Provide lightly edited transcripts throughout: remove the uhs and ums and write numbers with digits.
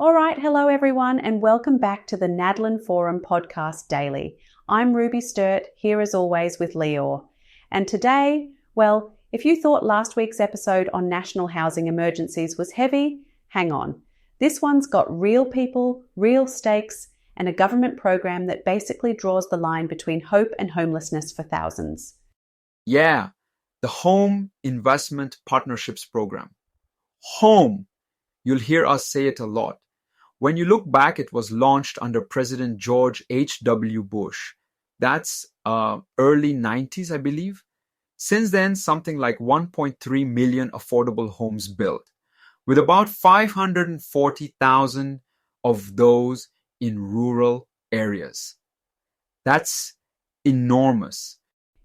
All right, hello everyone, and welcome back to the Nadlin Forum Podcast Daily. I'm Ruby Sturt, here as always with Leor. And today, well, if you thought last week's episode on national housing emergencies was heavy, hang on. This one's got real people, real stakes, and a government program that basically draws the line between hope and homelessness for thousands. Yeah, the Home Investment Partnerships Program. Home. You'll hear us say it a lot. When you look back, it was launched under President George H.W. Bush. That's early 90s, I believe. Since then, something like 1.3 million affordable homes built, with about 540,000 of those in rural areas. That's enormous.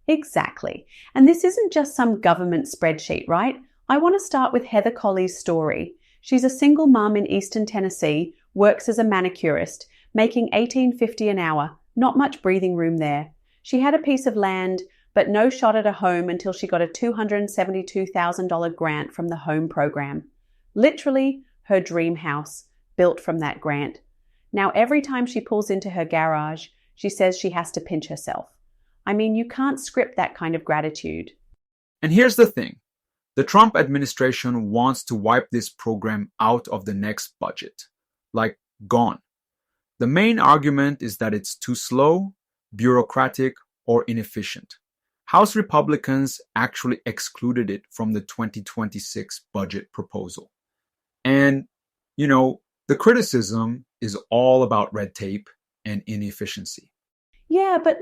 Exactly. And this isn't just some government spreadsheet, right? I want to start with Heather Colley's story. She's a single mum in Eastern Tennessee, works as a manicurist, making $18.50 an hour. Not much breathing room there. She had a piece of land, but no shot at a home until she got a $272,000 grant from the Home Program. Literally, her dream house, built from that grant. Now, every time she pulls into her garage, she says she has to pinch herself. I mean, you can't script that kind of gratitude. And here's the thing. The Trump administration wants to wipe this program out of the next budget. Like, gone. The main argument is that it's too slow, bureaucratic, or inefficient. House Republicans actually excluded it from the 2026 budget proposal. And, the criticism is all about red tape and inefficiency. Yeah, but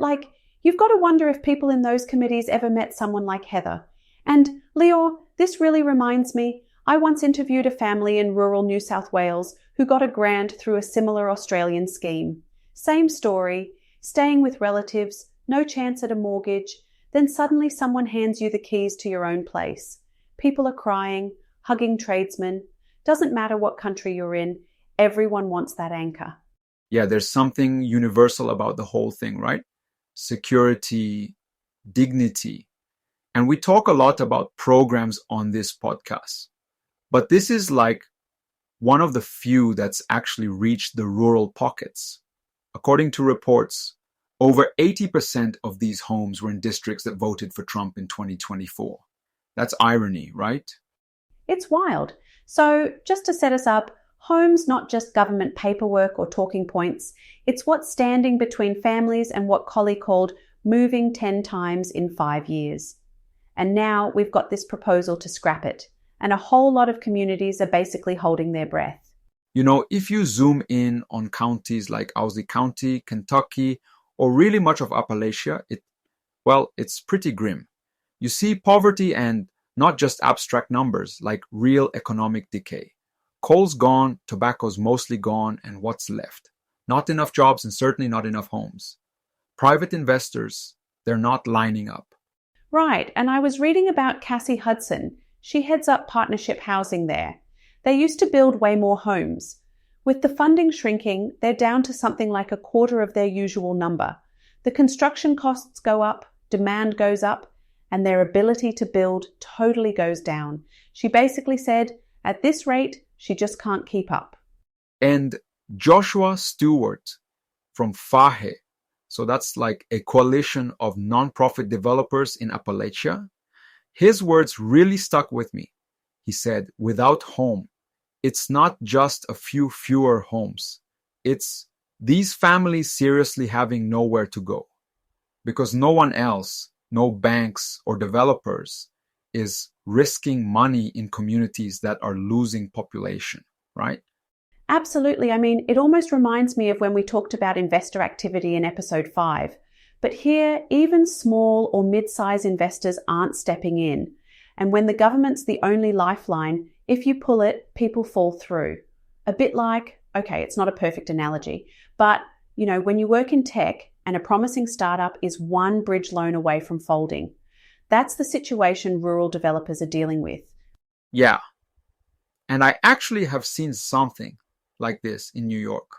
you've got to wonder if people in those committees ever met someone like Heather. And Leor, this really reminds me, I once interviewed a family in rural New South Wales who got a grant through a similar Australian scheme. Same story, staying with relatives, no chance at a mortgage, then suddenly someone hands you the keys to your own place. People are crying, hugging tradesmen. Doesn't matter what country you're in, everyone wants that anchor. Yeah, there's something universal about the whole thing, right? Security, dignity. And we talk a lot about programs on this podcast. But this is like one of the few that's actually reached the rural pockets. According to reports, over 80% of these homes were in districts that voted for Trump in 2024. That's irony, right? It's wild. So just to set us up, home's not just government paperwork or talking points. It's what's standing between families and what Colley called moving 10 times in 5 years. And now we've got this proposal to scrap it. And a whole lot of communities are basically holding their breath. If you zoom in on counties like Owsley County, Kentucky, or really much of Appalachia, it's pretty grim. You see poverty and not just abstract numbers, like real economic decay. Coal's gone, tobacco's mostly gone, and what's left? Not enough jobs and certainly not enough homes. Private investors, they're not lining up. Right, and I was reading about Cassie Hudson. She heads up partnership housing there. They used to build way more homes. With the funding shrinking, they're down to something like a quarter of their usual number. The construction costs go up, demand goes up, and their ability to build totally goes down. She basically said, at this rate, she just can't keep up. And Joshua Stewart from FAHE, so that's like a coalition of nonprofit developers in Appalachia, his words really stuck with me. He said, without home, it's not just a few fewer homes. It's these families seriously having nowhere to go. Because no one else, no banks or developers, is risking money in communities that are losing population, right? Absolutely. I mean, it almost reminds me of when we talked about investor activity in episode 5. But here, even small or mid-size investors aren't stepping in. And when the government's the only lifeline, if you pull it, people fall through. A bit like, okay, it's not a perfect analogy, but when you work in tech and a promising startup is one bridge loan away from folding, that's the situation rural developers are dealing with. Yeah. And I actually have seen something like this in New York,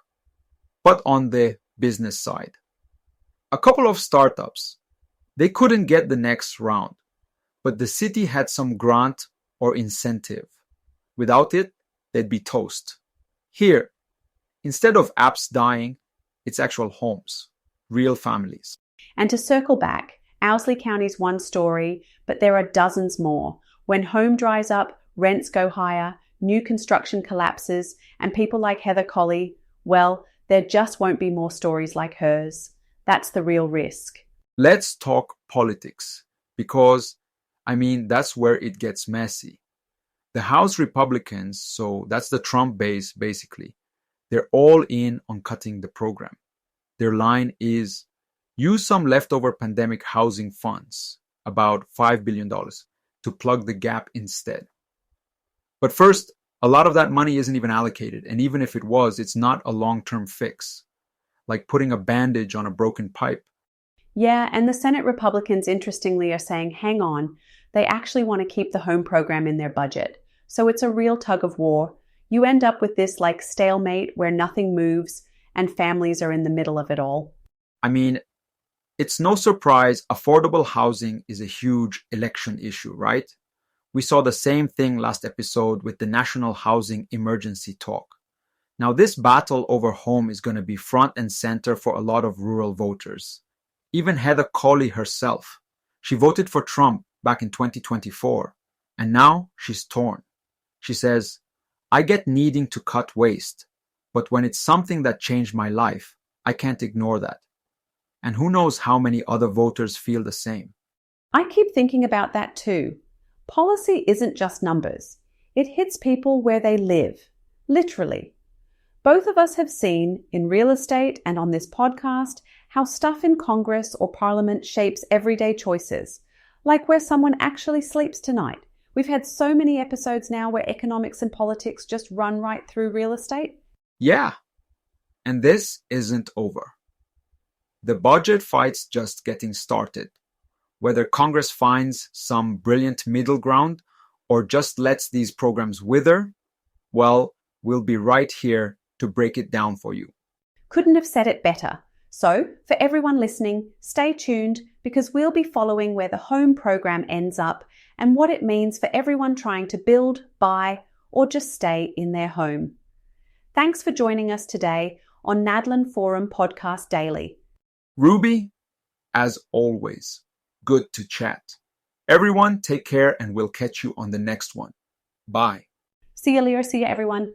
but on the business side. A couple of startups, they couldn't get the next round, but the city had some grant or incentive. Without it, they'd be toast. Here, Instead of apps dying, it's actual homes, real families. And to circle back, Owsley County's one story, but there are dozens more. When home dries up, rents go higher, new construction collapses, and people like Heather Colley, well, there just won't be more stories like hers. That's the real risk. Let's talk politics, because, that's where it gets messy. The House Republicans, so that's the Trump base basically, they're all in on cutting the program. Their line is, use some leftover pandemic housing funds, about $5 billion, to plug the gap instead. But first, a lot of that money isn't even allocated, and even if it was, it's not a long-term fix, like putting a bandage on a broken pipe. Yeah, and the Senate Republicans, interestingly, are saying, hang on, they actually want to keep the home program in their budget. So it's a real tug of war. You end up with this like stalemate where nothing moves and families are in the middle of it all. It's no surprise affordable housing is a huge election issue, right? We saw the same thing last episode with the National Housing Emergency talk. Now, this battle over home is going to be front and center for a lot of rural voters. Even Heather Colley herself. She voted for Trump back in 2024, and now she's torn. She says, I get needing to cut waste, but when it's something that changed my life, I can't ignore that. And who knows how many other voters feel the same. I keep thinking about that too. Policy isn't just numbers. It hits people where they live, literally. Both of us have seen, in real estate and on this podcast, how stuff in Congress or Parliament shapes everyday choices, like where someone actually sleeps tonight. We've had so many episodes now where economics and politics just run right through real estate. Yeah, and this isn't over. The budget fight's just getting started. Whether Congress finds some brilliant middle ground or just lets these programs wither, well, we'll be right here to break it down for you. Couldn't have said it better. So, for everyone listening, stay tuned because we'll be following where the home program ends up and what it means for everyone trying to build, buy, or just stay in their home. Thanks for joining us today on NADLN Forum Podcast Daily. Ruby, as always, good to chat. Everyone, take care and we'll catch you on the next one. Bye. See you, Leah. See you, everyone.